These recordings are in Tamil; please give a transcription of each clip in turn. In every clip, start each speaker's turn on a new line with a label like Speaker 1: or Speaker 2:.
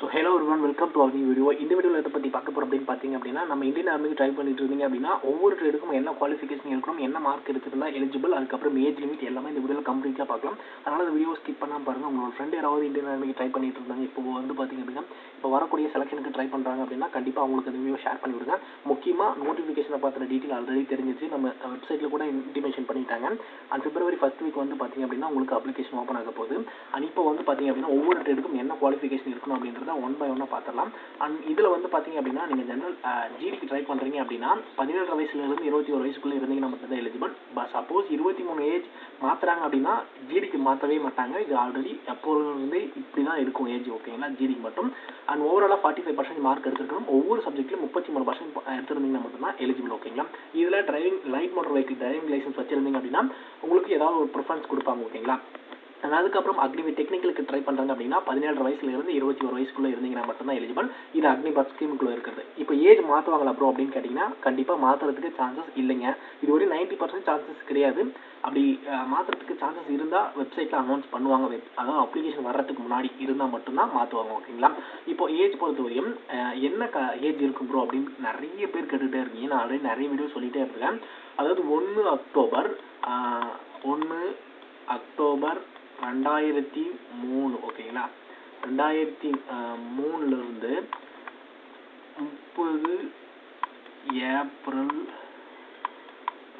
Speaker 1: So hello everyone, welcome to our new video. இந்த வீடியோவில் எதை பற்றி பார்க்க போகிறோம் அப்படின்னு பார்த்தீங்க அப்படின்னா, நம்ம இந்தியன் ஆர்மிக்கு ட்ரை பண்ணிட்டு இருந்தீங்க அப்படின்னா ஒவ்வொரு ட்ரேடுக்கும் என்ன குவாலிஃபிகேஷன் இருக்கணும், என்ன மார்க் எடுத்துருந்தா எலிஜிபிள், அதுக்கப்புறம் ஏஜ் லிமிட் எல்லாமே இந்த வீடியோவில் கம்ப்ளீட்டாக பார்க்கலாம். அதனால் இந்த வீடியோ ஸ்கிப் பண்ணாமல் பாருங்கள். உங்களோட ஃப்ரெண்ட் யாராவது இந்தியன் ஆர்மிக்கு ட்ரை பண்ணிட்டு இருந்தாங்க, இப்போ வந்து பார்த்தீங்க அப்படின்னா இப்போ வரக்கூடிய செலக்ஷனுக்கு ட்ரை பண்ணுறாங்க அப்படின்னா கண்டிப்பாக அவங்களுக்கு இந்த வீடியோ ஷேர் பண்ணி விடுங்க. முக்கியமாக நோட்டிஃபிகேஷனை பார்த்துன டீட்டெயில் ஆல்ரெடி தெரிஞ்சிச்சு, நம்ம வெப்சைட்டில் கூட இன்டிமேஷன் பண்ணிட்டாங்க. அண்ட் February 1st வீக் வந்து பார்த்தீங்க அப்படின்னா உங்களுக்கு அப்ளிகேஷன் ஓப்பன் ஆக போகுது. அண்ட் இப்போ வந்து பார்த்தீங்க அப்படின்னா ஒவ்வொரு ட்ரேடுக்கும் என்ன குவாலிஃபிகேஷன் இருக்கணும் அப்படின்றத ஒன் பை ஒன்னாக பார்த்துடலாம். அண்ட் இதில் வந்து பார்த்தீங்க அப்படின்னா நீங்கள் ஜென்ரல் ஜிடிக்கு ட்ரை பண்ணுறீங்க அப்படின்னா 17 வயசுலேருந்து 21 வயசுக்குள்ளே இருந்தீங்கன்னா மட்டும் தான் எலிஜிபிள். சப்போஸ் 23 ஏஜ் மாற்றுறாங்க அப்படின்னா ஜிடிக்கு மாற்றவே மாட்டாங்க. இது ஆல்ரெடி எப்போது இப்படி தான் இருக்கும் ஏஜ், ஓகேங்களா, ஜிடிக்கு மட்டும். அண்ட் ஓவராலாக 45% மார்க் எடுத்துருக்கணும். ஒவ்வொரு சப்ஜெக்ட்லையும் 33% எடுத்திருந்தீங்கன்னா மட்டும்தான் எலிஜிபிள், ஓகேங்களா. இதில் driving light motor vehicle driving licence வச்சிருந்தீங்க அப்படின்னா உங்களுக்கு ஏதாவது ஒரு ப்ரிஃபரன்ஸ் கொடுப்பாங்க, ஓகேங்களா. அதுக்கப்புறம் அக்னி டெக்னிக்கலுக்கு ட்ரை பண்ணுறாங்க அப்படின்னா 17 வயசுலேருந்து 21 வயசுக்குள்ளே இருந்தீங்கன்னா மட்டும்தான் எலிஜிபிள். இது அக்னிபாத் ஸ்கீமுக்குள்ளே இருக்குது. இப்போ ஏஜ் மாற்றுவாங்களா ப்ரோ அப்படின்னு கேட்டிங்கன்னா கண்டிப்பாக மாற்றுறதுக்கு சான்சஸ் இல்லைங்க. இது ஒரு 90% சான்சஸ் கிடையாது. அப்படி மாற்றுறதுக்கு சான்சஸ் இருந்தால் வெப்சைட்டில் அனௌன்ஸ் பண்ணுவாங்க. அதாவது அப்ளிகேஷன் வர்றதுக்கு முன்னாடி இருந்தால் மட்டும்தான் மாற்றுவாங்க, ஓகேங்களா. இப்போ ஏஜ் பொறுத்தவரையும் என்ன ஏஜ் இருக்கும் ப்ரோ அப்படின்னு நிறைய பேர் கேட்டுகிட்டே இருக்கீங்க. நான் ஆல்ரெடி நிறைய வீடியோ சொல்லிகிட்டே இருக்கேன். அதாவது 1 அக்டோபர் 2003, ஓகேங்களா. 2003லிருந்து 30 ஏப்ரல்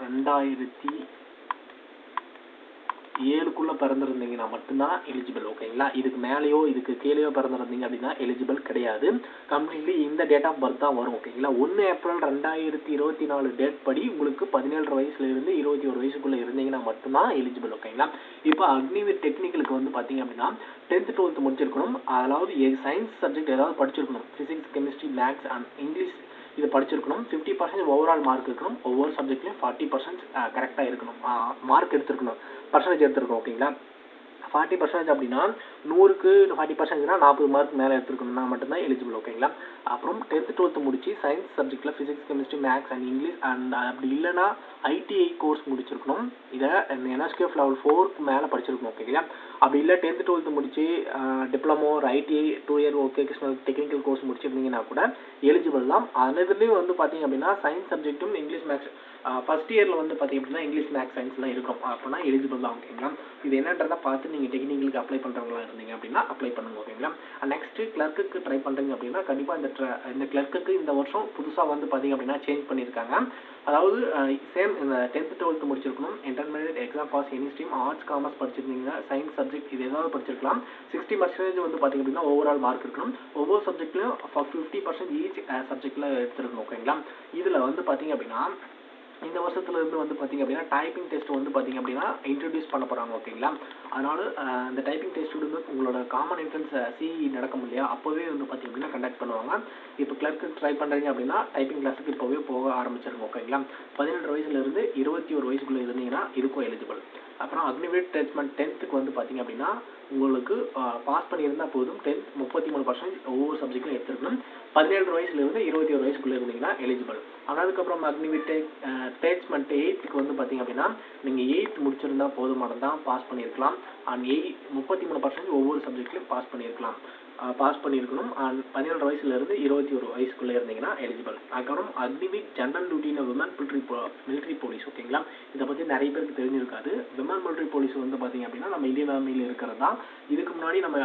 Speaker 1: 2007க்குள்ளே பிறந்திருந்தீங்கன்னா மட்டும்தான் எலிஜிபிள், ஓகேங்களா. இதுக்கு மேலேயோ இதுக்கு கீழேயோ பிறந்திருந்தீங்க அப்படின்னா எலிஜிபிள் கிடையாது. கம்ப்ளீட்லி இந்த டேட் ஆஃப் பர்த் தான் வரும், ஓகேங்களா. 1 ஏப்ரல் 2024 டேட் படி உங்களுக்கு 17 வயசுலேருந்து 21 வயசுக்குள்ளே இருந்தீங்கன்னா மட்டும்தான் எலிஜிபிள், ஓகேங்களா. இப்போ அக்னிவீர் டெக்னிக்கலுக்கு வந்து பார்த்தீங்க அப்படின்னா 10th 12th முடிச்சிருக்கணும். அதாவது சயின்ஸ் சப்ஜெக்ட் ஏதாவது படிச்சிருக்கணும். Physics, chemistry, maths and English இது படிச்சிருக்கணும். 50% ஓவரால் மார்க் இருக்கணும். ஒவ்வொரு சப்ஜெக்ட்லையும் 40% கரெக்டாக இருக்கணும், மார்க் எடுத்துருக்கணும், பர்சன்டேஜ் எடுத்துருக்கணும், ஓகேங்களா. 40% அப்படின்னா 100க்கு 40%னா 40 மார்க் மேலே எடுத்துருக்கணும்னா மட்டும்தான் எலிஜிபிள், ஓகேங்களா. அப்புறம் 10th 12th முடிச்சு சயின்ஸ் சப்ஜெக்டில் physics, chemistry, maths and English and அப்படி இல்லைனா ஐடிஐ கோர்ஸ் முடிச்சிருக்கணும். இதை NSQF லெவல் 4க்கு மேலே படிச்சிருக்கணும், ஓகேங்களா. அப்படி இல்லை 10th 12th முடிச்சு டிப்ளமோ ஒரு ITI 2 year vocational technical course முடிச்சிருந்தீங்கன்னா கூட எலிஜிபிள் தான். அதுலேயும் வந்து பார்த்தீங்க அப்படின்னா சயின்ஸ் சப்ஜெக்ட்டும் இங்கிலீஷ் மேக்ஸ் ஃபர்ஸ்ட் இயரில் வந்து பார்த்தீங்க அப்படின்னா இங்கிலீஷ் மேக்ஸ் சயின்ஸ்லாம் இருக்கும். அப்படின்னா எலிஜிபிள் தான், ஓகேங்களா. இது என்னன்றதை பார்த்து நீங்கள் டெக்னிக்கலுக்கு அப்ளை பண்ணுறவங்களா இருந்தீங்க அப்படின்னா அப்ளை பண்ணுங்க, ஓகேங்களா. நெக்ஸ்ட்டு கிளர்க்குக்கு ட்ரை பண்ணுறீங்க அப்படின்னா கண்டிப்பாக இந்த கிளர்க்குக்கு இந்த வருஷம் புதுசாக வந்து பார்த்தீங்க அப்படின்னா சேஞ்ச் பண்ணியிருக்காங்க. அதாவது சேம் இந்த 10th 12th முடிச்சிருக்கணும். Intermediate exam pass any stream, arts commerce படிச்சிருந்தீங்க, சயின்ஸ் சப்ஜெக்ட் இது ஏதாவது படிச்சிருக்கலாம். 60% வந்து பார்த்தீங்க அப்படின்னா ஓவரால் மார்க் இருக்கணும். ஒவ்வொரு சப்ஜெக்ட்லையும் 50% ஈச் சப்ஜெக்டில் எடுத்துருக்கணும், ஓகேங்களா. இதில் வந்து பார்த்தீங்க அப்படின்னா இந்த வருஷத்துலேருந்து வந்து பார்த்தீங்க அப்படின்னா டைப்பிங் டெஸ்ட் வந்து பார்த்தீங்க அப்படின்னா இன்ட்ரடியூஸ் பண்ண போகிறாங்க, ஓகேங்களா. அதனால் இந்த டைப்பிங் டெஸ்ட் வந்து உங்களோட காமன் என்ட்ரன்ஸ் சிஇ நடக்கும் இல்லையா, அப்போவே வந்து பார்த்தீங்க அப்படின்னா கண்டக்ட் பண்ணுவாங்க. இப்போ கிளர்க்கு ட்ரை பண்ணுறீங்க அப்படின்னா டைப்பிங் கிளாஸுக்கு இப்போவே போக ஆரம்பிச்சிருங்க, ஓகேங்களா. 17 வயசுலேருந்து 21 வயசுக்குள்ளே இருந்தீங்கன்னா இதுக்கும் எலிஜிபிள். அப்புறம் அக்னிவீர் ட்ரீட்மெண்ட் 10th வந்து பார்த்தீங்க அப்படின்னா உங்களுக்கு பாஸ் பண்ணியிருந்தால் போதும். 10th 33% ஒவ்வொரு சப்ஜெக்ட்லையும் எடுத்துருக்கணும். 17 வயசுலேருந்து 21 வயசுக்குள்ளே இருந்தீங்கன்னா எலிஜிபிள். அதுக்கப்புறம் அக்னிவீர் ட்ரீட்மெண்ட் 8th வந்து பார்த்தீங்க அப்படின்னா நீங்கள் 8th முடிச்சிருந்தா போதுமானதான் பாஸ் பண்ணியிருக்கலாம். அண்ட் 33% ஒவ்வொரு சப்ஜெக்ட்லையும் பாஸ் பண்ணியிருக்கணும். அண்ட் 17 வயசுலேருந்து 21 வயசுக்குள்ளே இருந்தீங்கன்னா எலிஜிபிள். அதுக்கப்புறம் அக்னிவீர் ஜென்ரல் டியூட்டின்னு விமன் மிலிட்ரி போலீஸ், ஓகேங்களா. இதை பற்றி நிறைய பேருக்கு தெரிஞ்சிருக்காது. விமன் மிலிட்ரி போலீஸ் வந்து பார்த்தீங்க அப்படின்னா நம்ம இந்தியன் ஆர்மியில் இருக்கிறது தான். இதுக்கு முன்னாடி நம்ம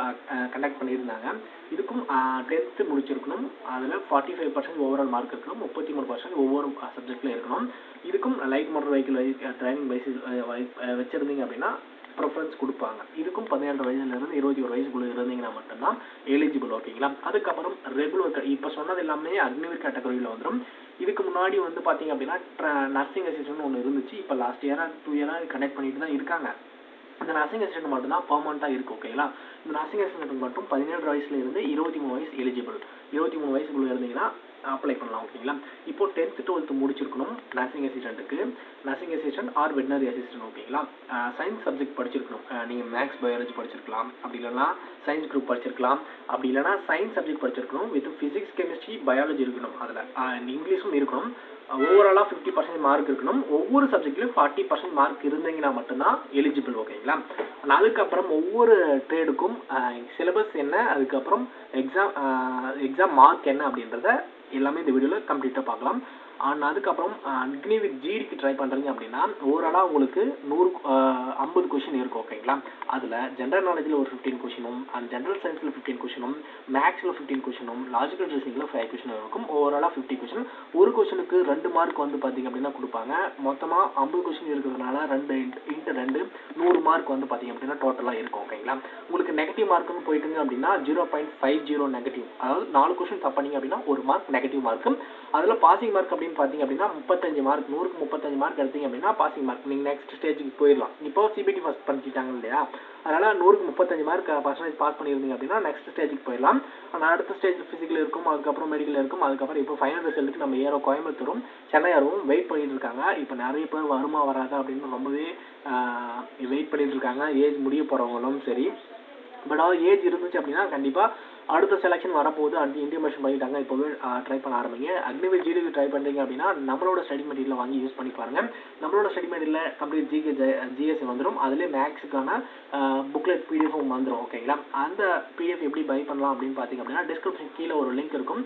Speaker 1: கண்டக்ட் பண்ணியிருந்தாங்க. இதுக்கும் 10th முடிச்சிருக்கணும். அதில் 45% ஓவரால் மார்க் இருக்கணும். 33% ஒவ்வொரு சப்ஜெக்டில் இருக்கணும். இதுக்கும் லைட் மோட்டர் வெஹிக்கிள் டிரைவிங் வச்சுருந்தீங்க அப்படின்னா ப்ரிஃபரன்ஸ் கொடுப்பாங்க. இதுக்கும் 17 வயசுலேருந்து 21 வயசுக்குள்ளே இருந்தீங்கன்னா மட்டும்தான் எலிஜிபிள், ஓகேங்களா. அதுக்கப்புறம் ரெகுலர் இப்போ சொன்னது எல்லாமே அக்னிவீர் கேட்டகரியில் வந்துடும். இதுக்கு முன்னாடி வந்து பார்த்தீங்க அப்படின்னா நர்சிங் அசிஸ்டன்ட் ஒன்று இருந்துச்சு. இப்போ லாஸ்ட் இயராக 2 இயராக கண்டக்ட் பண்ணிட்டு தான் இருக்காங்க. இந்த நர்சிங் அசிஸ்டன்ட் மட்டும்தான் பர்மனெண்ட்டாக இருக்குது, ஓகேங்களா. இந்த நர்சிங் அசிஸ்டன்ட் மட்டும் 17 வயசுலேருந்து 23 வயசு எலிஜிபிள். 23 வயசுக்குள்ளே இருந்தீங்கன்னா அப்ளை பண்ணலாம், ஓகேங்களா. இப்போ 10th 12th முடிச்சிருக்கணும் நர்சிங் அசிஸ்டண்ட்டுக்கு. Nursing assistant or veterinary assistant, ஓகேங்களா. சயின்ஸ் சப்ஜெக்ட் படிச்சிருக்கணும். நீங்கள் மேக்ஸ் பயாலஜி படிச்சிருக்கலாம், அப்படி இல்லைனா சயின்ஸ் குரூப் படிச்சிருக்கலாம், அப்படி இல்லைனா சயின்ஸ் சப்ஜெக்ட் படிச்சிருக்கணும் வித் ஃபிசிக்ஸ் கெமிஸ்ட்ரி பயாலஜி இருக்கணும். அதில் இங்கிலீஷும் இருக்கணும். ஓவராலாக 50% மார்க் இருக்கணும். ஒவ்வொரு சப்ஜெக்ட்லையும் 40% மார்க் இருந்தீங்கன்னா மட்டும்தான் எலிஜிபிள். ஓகேங்களா. அதுக்கப்புறம் ஒவ்வொரு ட்ரேடுக்கும் சிலபஸ் என்ன, அதுக்கப்புறம் எக்ஸாம் மார்க் என்ன அப்படின்றத எல்லாமே இந்த வீடியோவில் கம்ப்ளீட்டாக பார்க்கலாம். அதுக்கப்புறம் அக்னி வித் ஜிடிக்கு ட்ரை பண்ணுறீங்க அப்படின்னா ஓவராலாக உங்களுக்கு 50 கொஷின் இருக்கும். ஓகேங்களா. அதில் ஜென்ரல் நாலேஜில் ஒரு 15 கொஷினும் அண்ட் ஜென்ரல் சயின்ஸில் 15 கொஷினும் மேக்ஸில் 15 கொஷினும் லாஜிக்கல் ரீசனிங்கில் 5 கொஷினும் இருக்கும். ஓவராலாக 50 கொஷின். ஒரு கொஷினுக்கு 2 மார்க் வந்து பார்த்தீங்க அப்படின்னா கொடுப்பாங்க. மொத்தமாக 50 கொஷின் இருக்கிறதுனால 2 × 2 100 மார்க் வந்து பார்த்தீங்க அப்படின்னா டோட்டலாக இருக்கும். ஓகேங்களா. உங்களுக்கு நெகட்டிவ் மார்க்குன்னு போயிட்டுங்க அப்படின்னா 0.50 நெகட்டிவ், அதாவது 4 கொஷின் தப்பு பண்ணீங்க அப்படின்னா 1 மார்க் நெகட்டிவ் மார்க்கு. அதில் பாசிங் மார்க் அப்படின்னு பார்த்தீங்க அப்படின்னா 35 மார்க், 100க்கு 35 மார்க் எடுத்தீங்க அப்படின்னா பாசிங் மார்க். நீங்கள் நெக்ஸ்ட் ஸ்டேஜுக்கு போயிடலாம். இப்போ சிபிடி ஃபர்ஸ்ட் பண்ணிட்டாங்க இல்லையா, அதனால் 100க்கு 35 மார்க் பர்சன்டேஜ் பாஸ் பண்ணியிருந்தீங்க அப்படின்னா நெக்ஸ்ட் ஸ்டேஜுக்கு போயிடலாம். அடுத்த ஸ்டேஜ் ஃபிசிக்கல் இருக்கும், அதுக்கப்புறம் மெடிக்கல் இருக்கும், அதுக்கப்புறம் இப்போ ஃபைனல் ரிசல்ட்டுக்கு நம்ம கோயம்புத்தூரும் சென்னை யாரும் வெயிட் பண்ணிட்டு இருக்காங்க. இப்போ நிறைய பேர் வருமா வராதா அப்படின்னு ரொம்பவே வெயிட் பண்ணிட்டு இருக்காங்க. ஏஜ் முடிய போகிறவங்களும் சரி. பட் ஏஜ் இருந்துச்சு அப்படின்னா கண்டிப்பாக அடுத்த செலெக்ஷன் வரப்போகுது. அடுத்து இன்டிமேஷன் பண்ணிட்டாங்க, இப்போவே ட்ரை பண்ண ஆரம்பிங்க. அக்னிவேல் ஜிடிக்கு ட்ரை பண்ணுறீங்க அப்படின்னா நம்மளோட ஸ்டடி மெட்டீரியல் வாங்கி யூஸ் பண்ணி பாருங்கள். நம்மளோட ஸ்டடி மெட்டீரியல் கம்ப்ளீட் ஜிஎஸ் வந்துடும். அதிலே மேக்ஸுக்கான புக்லெட் பிடிஎஃப் வந்துடும். ஓகேங்களா. அந்த பிடிஎஃப் எப்படி பை பண்ணலாம் அப்படின்னு பார்த்தீங்க அப்படின்னா டிஸ்கிரிப்ஷன் கீழே ஒரு லிங்க் இருக்கும்.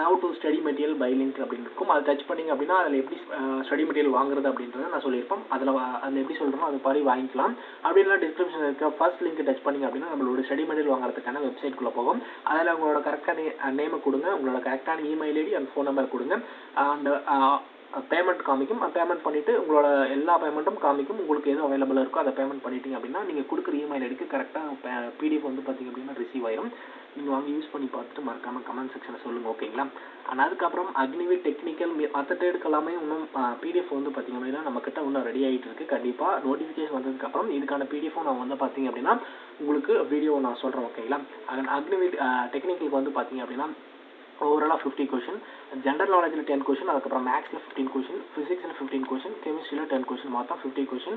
Speaker 1: How to study material buy link அப்படின்னு இருக்கும். அதை டச் பண்ணிங்க அப்படின்னா அதில் எப்படி ஸ்டடி மெட்டீரியல் வாங்குறது அப்படின்றத நான் சொல்லியிருப்பேன். அதில் எப்படி சொல்கிறோமோ அது மாதிரி வாங்கிக்கலாம். அப்படின்னா டிஸ்கிரிப்ஷன் இருக்க ஃபர்ஸ்ட் லிங்க் டச் பண்ணிங்க அப்படின்னா நம்மளோட ஸ்டடி மெட்டீரியல் வாங்குறதுக்கான வெப்சைட்குள்ளே போகும். அதில் உங்களோட கரெக்டான நேமை கொடுங்க, உங்களோட கரெக்டான email ID and phone number கொடுங்க. அண்ட் பேமெண்ட் காமிக்கும். பேமெண்ட் பண்ணிவிட்டு உங்களோட எல்லா பேமெண்ட்டும் காமிக்கும். உங்களுக்கு எது அவைலபிளாக இருக்கோ அதை பேமெண்ட் பண்ணிட்டீங்க அப்படின்னா நீங்கள் கொடுக்குற இமெயில் ஐடிக்கு கரெக்டாக பிடிஎஃப் வந்து பார்த்தீங்க அப்படின்னா ரிசீவ் ஆயிரும். நீங்கள் வாங்கி யூஸ் பண்ணி பார்த்துட்டு மறக்காமல் கமெண்ட் செக்ஷனில் சொல்லுங்கள். ஓகேங்களா. அண்ட் அதுக்கப்புறம் அக்னிவேல் டெக்னிக்கல் மற்ற ட்ரேடுக்கு எல்லாமே இன்னும் பிடிஎஃப் வந்து பார்த்தீங்க அப்படின்னா நம்மக்கிட்ட இன்னும் ரெடி ஆகிட்டு இருக்குது. கண்டிப்பாக நோட்டிஃபிகேஷன் வந்ததுக்கப்புறம் இதுக்கான பிடிஎஃபும் நான் வந்து பார்த்தீங்க அப்படின்னா உங்களுக்கு வீடியோ நான் சொல்கிறேன். ஓகேங்களா. அக்னிவேல் டெக்னிக்கலுக்கு வந்து பார்த்தீங்க அப்படின்னா ஓவராலாக 50 கொஷின், ஜென்ரல் நாலேஜில் 10 கொஷின், அதுக்கப்புறம் மேக்ஸில் 15 கொஷின், ஃபிசிக்ஸில் 15 கொஷின், கெமிஸ்ட்ரியில் 10 கொஷின், மொத்தம் 50 கொஷின்.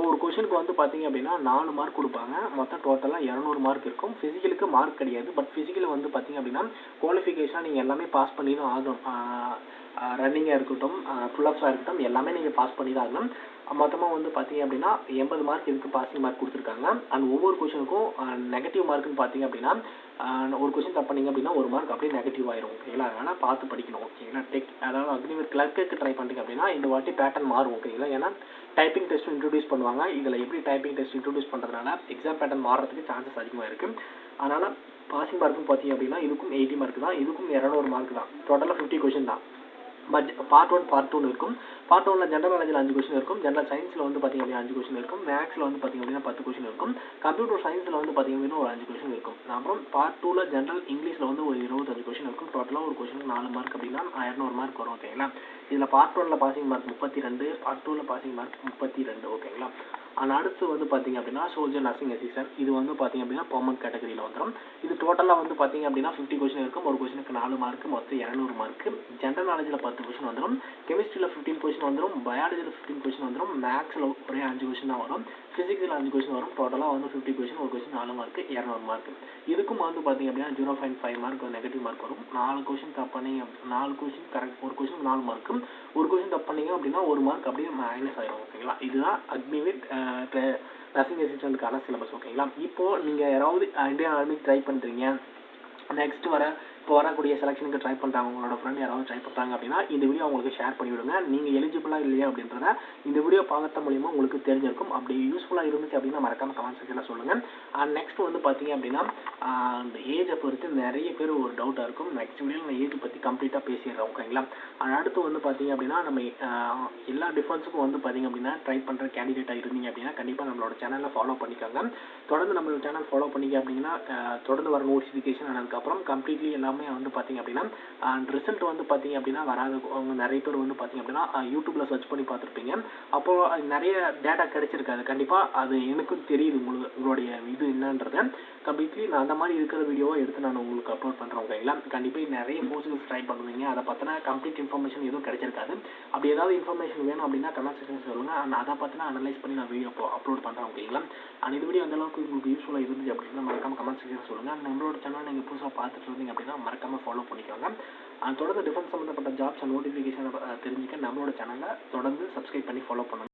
Speaker 1: ஒரு கொஷினுக்கு வந்து பார்த்தீங்க அப்படின்னா 4 மார்க் கொடுப்பாங்க. மொத்தம் டோட்டலாக 200 மார்க் இருக்கும். ஃபிசிக்கலுக்கு மார்க் கிடையாது. பட் ஃபிசிக்கல் வந்து பார்த்தீங்க அப்படின்னா குவாலிஃபிகேஷனாக நீங்கள் எல்லாமே பாஸ் பண்ணி தான் ஆகணும். ரன்னிங்காக இருக்கட்டும், புல்லப்ஸாக இருக்கட்டும், எல்லாமே நீங்கள் பாஸ் பண்ணி தான் ஆகணும். மொத்தமாக வந்து பார்த்தீங்க அப்படின்னா 80 மார்க் இதுக்கு பாசிங் மார்க் கொடுத்துருக்காங்க. அண்ட் ஒவ்வொரு கொஷனுக்கும் நெகட்டிவ் மார்க்குன்னு பார்த்தீங்க அப்படின்னா ஒரு கொஷின் தப்பு பண்ணிங்க அப்படின்னா 1 மார்க் அப்படியே நெகட்டிவ் ஆயிரும். ஓகேங்களா. அதனால் பார்த்து படிக்கணும். ஓகேங்களா. அதாவது அக்னிவேல் கிளர்க்கு ட்ரை பண்ணுறீங்க அப்படின்னா இந்த வாட்டி பேட்டர்ன் மாறும். ஓகேங்களா. ஏன்னா டைப்பிங் டெஸ்ட்டும் இன்ட்ரடியூஸ் பண்ணுவாங்க. இதில் எப்படி டைப்பிங் டெஸ்ட் இன்ட்ரடியூஸ் பண்ணுறதுனால எக்ஸாம் பேட்டர்ன் மாறுறதுக்கு சான்சஸ் அதிகமாக இருக்குது. அதனால் பாசிங் மார்க்கும் பார்த்தீங்க அப்படின்னா இதுக்கும் 80 மார்க் தான், இதுக்கும் 200 மார்க் தான். டோட்டலாக 50 கொஷின் தான். பட் பார்ட் 1 பார்ட் 2 இருக்கும். பார்ட் 1ல் ஜென்ரல் நாலேஜில் 5 கொஷின் இருக்கும். ஜென்ரல் சயின்ஸில் வந்து பார்த்தீங்க அப்படின்னா 5 கொஷின் இருக்கும். மேக்ஸில் வந்து பார்த்தீங்க அப்படின்னா 10 கொஷின் இருக்கும். கம்ப்யூட்டர் சயின்ஸில் வந்து பார்த்தீங்க அப்படின்னா ஒரு 5 கொஷின் இருக்கும். அப்புறம் பார்ட் 2ல் ஜென்ரல் இங்கிலீஷில் வந்து ஒரு 25 கொஷின் இருக்கும். டோட்டலாக ஒரு கொஷனுக்கு 4 மார்க் அப்படின்னா 200 மார்க் வரும். ஓகேங்களா. இதில் பார்ட் 1ல் பாசிங் மார்க் 32, பார்ட் 2ல் பாசிங் மார்க் 32. ஓகேங்களா. ஆனால் அடுத்து வந்து பார்த்தீங்க அப்படின்னா சோல்ஜர் நர்சிங் அசிஸ்டன்ட், இது வந்து பார்த்தீங்க அப்படின்னா பெர்மனன்ட் கேட்டகரியில் வந்துடும். இது டோட்டலாக வந்து பார்த்தீங்க அப்படின்னா 50 கொஷின் இருக்கும். ஒரு கொஷனுக்கு 4 மார்க், மொத்தம் 200 மார்க். ஜென்ரல் நாலேஜில் 10 கொஷின் வந்துடும். கெமிஸ்ட்ரியில் 15 கொஷின் வந்துடும். பயாலஜியில் 15 கொஷின் வந்துடும். மேக்ஸில் ஒரே 5 கொஷின் தான் வரும். ஃபிசிக்ஸில் 5 கொஷின் வரும். டோட்டலாக வந்து 50 கொஷின், ஒரு கொஷின் 4 மார்க், 200 மார்க். இதுக்கும் வந்து பார்த்தீங்க அப்படின்னா 0.5 மார்க் நெகட்டிவ் மார்க் வரும். 4 கொஷின் தப்பு பண்ணீங்க, 4 கொஷின் கரெக்ட், ஒரு கொஷின் 4 மார்க்கு, ஒரு கொஷின் தப்பு பண்ணீங்க அப்படின்னா 1 மார்க் அப்படியே மைனஸ் ஆயிரும். ஓகேங்களா. இதுதான் அக்னிவேல் நர்சிங் அசிஸ்டன்ட்கான சிலபஸ். ஓகேங்களா. இப்போது நீங்கள் யாராவது இந்தியன் ஆர்மி ட்ரை பண்ணுறீங்க, நெக்ஸ்ட் இப்போ வரக்கூடிய செலெக்ஷனுக்கு ட்ரை பண்ணுறாங்க, உங்களோட ஃப்ரெண்ட் யாராவது ட்ரை பண்ணுறாங்க அப்படின்னா இந்த வீடியோ உங்களுக்கு ஷேர் பண்ணிவிடுங்க. நீங்கள் எலிஜிபிளாக இல்லையா அப்படின்றத இந்த வீடியோ பார்க்கறது மூலிமா உங்களுக்கு தெரிஞ்சிருக்கும். அப்படி யூஸ்ஃபுல்லாக இருந்துச்சு அப்படின்னா மறக்காமல் கமெண்ட் செக்ஷனில் சொல்லுங்கள். நெக்ஸ்ட் வந்து பார்த்தீங்க அப்படின்னா அந்த ஏஜை பொறுத்து நிறைய பேர் ஒரு டவுட்டாக இருக்கும். நெக்ஸ்ட் வீடியோவில் நான் ஏஜ் பற்றி கம்ப்ளீட்டாக பேசிடுறேன். ஓகேங்களா. அடுத்து வந்து பார்த்தீங்க அப்படின்னா நம்ம எல்லா டிஃபென்ஸுக்கும் வந்து பார்த்தீங்க அப்படின்னா ட்ரை பண்ணுற கேண்டிடேட்டாக இருந்தீங்க அப்படின்னா கண்டிப்பாக நம்மளோட சேனலில் ஃபாலோ பண்ணிக்கோங்க. தொடர்ந்து நம்மளோட சேனல் ஃபாலோ பண்ணிக்க அப்படின்னா தொடர்ந்து வர நோட்டிஃபிகேஷன் ஆனதுக்கப்புறம் கம்ப்ளீட்லி எல்லாமே வந்து பார்த்தீங்க அப்படின்னா ரிசல்ட் வந்து பார்த்தீங்க அப்படின்னா வராது. அவங்க நிறைய பேர் வந்து பார்த்தீங்க அப்படின்னா யூடியூப்பில் சர்ச் பண்ணி பார்த்துருப்பீங்க. அப்போது நிறைய டேட்டா கிடைச்சிருக்காது. கண்டிப்பாக அது எனக்கும் தெரியுது உங்களுடைய இது என்னன்றது. கம்ப்ளீட்லி நான் அந்த மாதிரி இருக்கிற வீடியோவை எடுத்து நான் உங்களுக்கு அப்லோட் பண்ணுறேன். ஓகேங்களா. கண்டிப்பாக நிறைய கோர்ஸஸ் ட்ரை பண்ணுவீங்க. அதை பற்றின கம்ப்ளீட் இன்ஃபர்மேஷன் எதுவும் கிடைச்சிருக்காது. அப்படி ஏதாவது இன்ஃபர்மேஷன் வேணும் அப்படின்னா கமெண்ட் செக்ஷன் சொல்லுங்கள். அதை பற்றின அனலைஸ் பண்ணி நான் வீடியோ அப்லோட் பண்ணுறேன். ஓகேங்களா. இந்த வீடியோ அந்தளவுக்கு உங்களுக்கு யூஸ்ஃபுல்லாக இருந்துச்சு அப்படின்னா மறக்காமல் கமெண்ட் செக்ஷன் சொல்லுங்கள். நம்மளோட சேனல் நீங்கள் புதுசாக பார்த்துட்டு இருந்தீங்க அப்படின்னா மறக்காமல் ஃபாலோ பண்ணிக்கோங்க. தொடர்ந்து டிஃபென்ஸ் சம்மந்தப்பட்ட ஜாப்ஸ் அண்ட் நோட்டிஃபிகேஷனை தெரிஞ்சுக்க நம்மளோட சேனலை தொடர்ந்து சப்ஸ்கிரைப் பண்ணி ஃபாலோ பண்ணணும்.